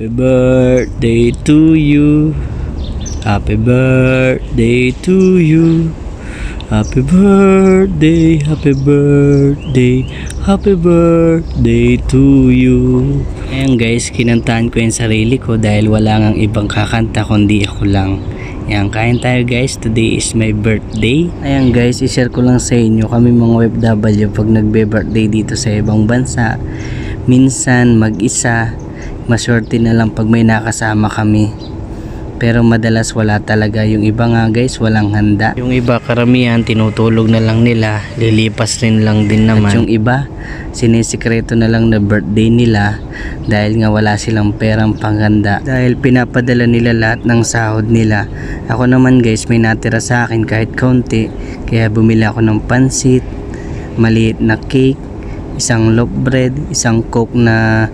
Happy birthday to you. Happy birthday to you. Happy birthday, happy birthday, happy birthday to you. Ayan guys, kinantahan ko yung sarili ko dahil wala ngang ibang kakanta kundi ako lang. Ayan, kain tayo guys. Today is my birthday. Ayan guys, i-share ko lang sa inyo kami mga OFW pag nagbe-birthday dito sa ibang bansa. Minsan mag-isa, maswerte na lang pag may nakasama kami. Pero madalas wala talaga. Yung iba nga guys, walang handa. Yung iba karamihan tinutulog na lang nila, lilipas rin lang din naman. At yung iba, sinisikreto na lang na birthday nila dahil nga wala silang perang panghanda. Dahil pinapadala nila lahat ng sahod nila. Ako naman guys, may natira sa akin kahit kaunti. Kaya bumili ako ng pansit, maliit na cake, isang loaf bread, isang coke na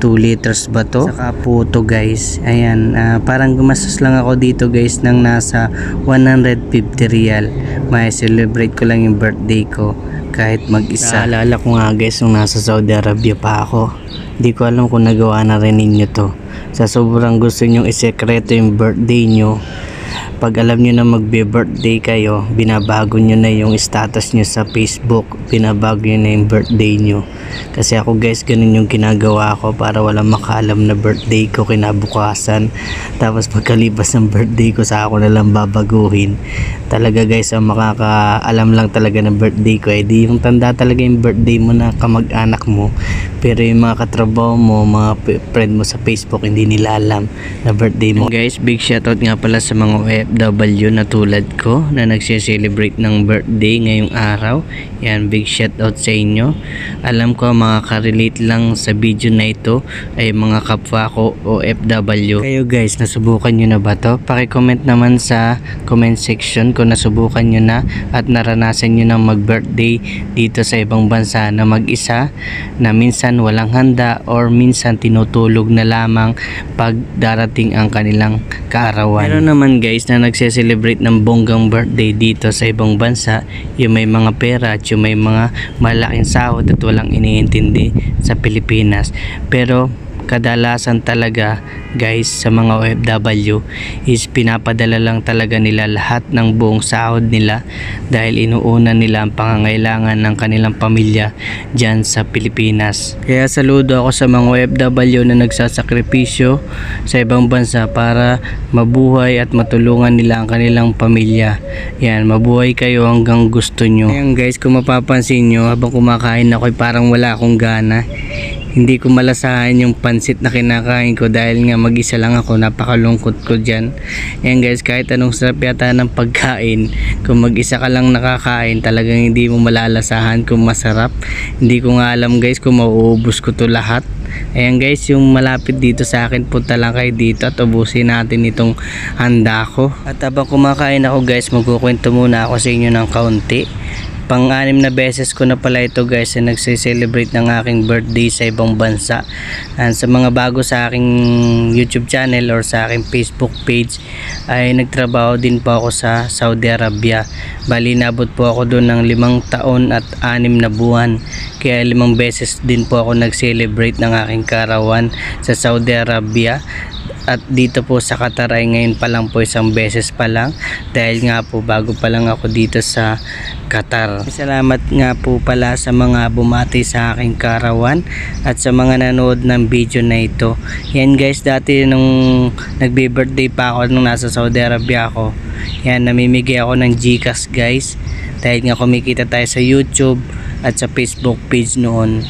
2 liters ba to, saka puto guys. Ayan, parang gumastos lang ako dito guys ng nasa 150 real. May celebrate ko lang yung birthday ko kahit mag-isa. Naalala ko nga guys nung nasa Saudi Arabia pa ako, hindi ko alam kung nagawa na rin ninyo to. Sa sobrang gusto nyong isekreto yung birthday nyo, pag alam nyo na magbe-birthday kayo, binabago nyo na yung status nyo sa Facebook, binabago nyo na yung birthday nyo. Kasi ako guys, ganun yung ginagawa ko para walang makaalam na birthday ko kinabukasan. Tapos pagkalipas ng birthday ko, sa ako na lang babaguhin. Talaga guys, ang makakaalam lang talaga ng birthday ko, di yung tanda talaga yung birthday mo na kamag-anak mo. Pero yung mga katrabaho mo, mga friend mo sa Facebook, hindi nila alam na birthday mo. And guys, big shoutout nga pala sa mga OFW na tulad ko na nagse-celebrate ng birthday ngayong araw. Yan, big shoutout sa inyo. Alam ko makaka-relate lang sa video na ito ay mga kapwa ko OFW. Kayo guys, nasubukan nyo na ba to? Paki-comment naman sa comment section kung nasubukan nyo na at naranasan nyo na mag-birthday dito sa ibang bansa na mag-isa, na minsan walang handa or minsan tinutulog na lamang pag darating ang kanilang kaarawan. Pero naman guys na nagse-celebrate ng bonggang birthday dito sa ibang bansa, yung may mga pera at yung may mga malaking sahod at walang iniintindi sa Pilipinas. Pero kadalasan talaga guys sa mga OFW is pinapadala lang talaga nila lahat ng buong sahod nila dahil inuuna nila ang pangangailangan ng kanilang pamilya dyan sa Pilipinas. Kaya saludo ako sa mga OFW na nagsasakripisyo sa ibang bansa para mabuhay at matulungan nila ang kanilang pamilya. Yan, mabuhay kayo hanggang gusto nyo. Ayan guys, kung mapapansin nyo, habang kumakain ako parang wala akong gana. Hindi ko malasahan yung pansit na kinakain ko dahil nga mag-isa lang ako, napakalungkot ko dyan. Ayan guys, kahit anong sarap yata ng pagkain, kung mag-isa ka lang nakakain, talagang hindi mo malalasahan kung masarap. Hindi ko nga alam guys kung mauubos ko to lahat. Ayan guys, yung malapit dito sa akin, punta lang kayo dito at ubusin natin itong handa ko. At habang kumakain ako guys, magkukwento muna ako sa inyo ng kaunti. Pang-anim na beses ko na pala ito guys na nagse-celebrate ng aking birthday sa ibang bansa. And sa mga bago sa aking YouTube channel or sa aking Facebook page, ay nagtrabaho din po ako sa Saudi Arabia. Bali nabot po ako doon ng 5 taon at 6 na buwan. Kaya 5 beses din po ako nag-celebrate ng aking kaarawan sa Saudi Arabia. At dito po sa Qatar ay ngayon pa lang po, 1 beses pa lang, dahil nga po bago pa lang ako dito sa Qatar. Salamat nga po pala sa mga bumati sa aking kaarawan at sa mga nanood ng video na ito. Yan guys, dati nung nagbe-birthday pa ako nung nasa Saudi Arabia ako, yan, namimigay ako ng GCash guys, dahil nga kumikita tayo sa YouTube at sa Facebook page noon.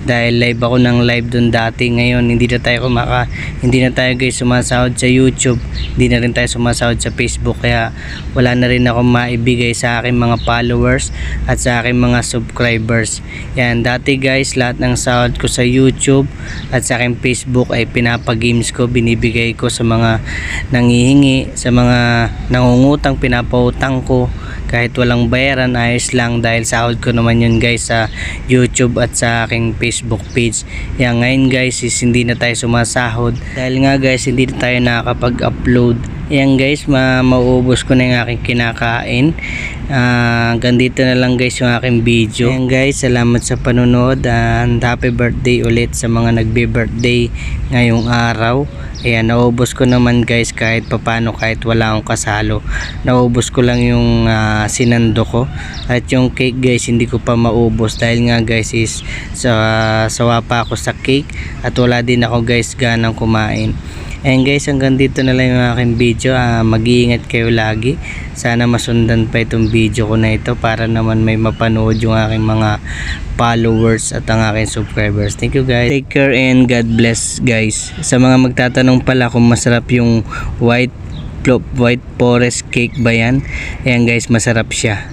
Dahil live ako ng live doon dati. Ngayon hindi na tayo guys sumasahod sa YouTube, hindi na rin tayo sumasahod sa Facebook, kaya wala na rin ako maibigay sa aking mga followers at sa aking mga subscribers. Yan, dati guys lahat ng sahod ko sa YouTube at sa aking Facebook ay pinapagames ko, binibigay ko sa mga nangihingi, sa mga nangungutang, pinapautang ko. Kahit walang bayaran, ayos lang dahil sahod ko naman yun guys sa YouTube at sa aking Facebook page. Yan, ngayon guys is hindi na tayo sumasahod dahil nga guys hindi na tayo nakakapag-upload Ayan guys, mauubos ko na yung aking kinakain. Hanggang dito na lang guys yung aking video. Ayan guys, salamat sa panonood and happy birthday ulit sa mga nagbe-birthday ngayong araw. Ayan, naubos ko naman guys kahit papano, kahit wala akong kasalo. Naubos ko lang yung sinando ko. At yung cake guys, hindi ko pa maubos dahil nga guys is sawa pa ako sa cake at wala din ako guys ganang kumain. And guys, hanggang dito na lang yung aking video. Mag-iingat kayo lagi. Sana masundan pa itong video ko na ito para naman may mapanood yung aking mga followers at ang aking subscribers. Thank you guys. Take care and God bless guys. Sa mga magtatanong pala kung masarap yung white forest cake ba yan? Ayan guys, masarap siya.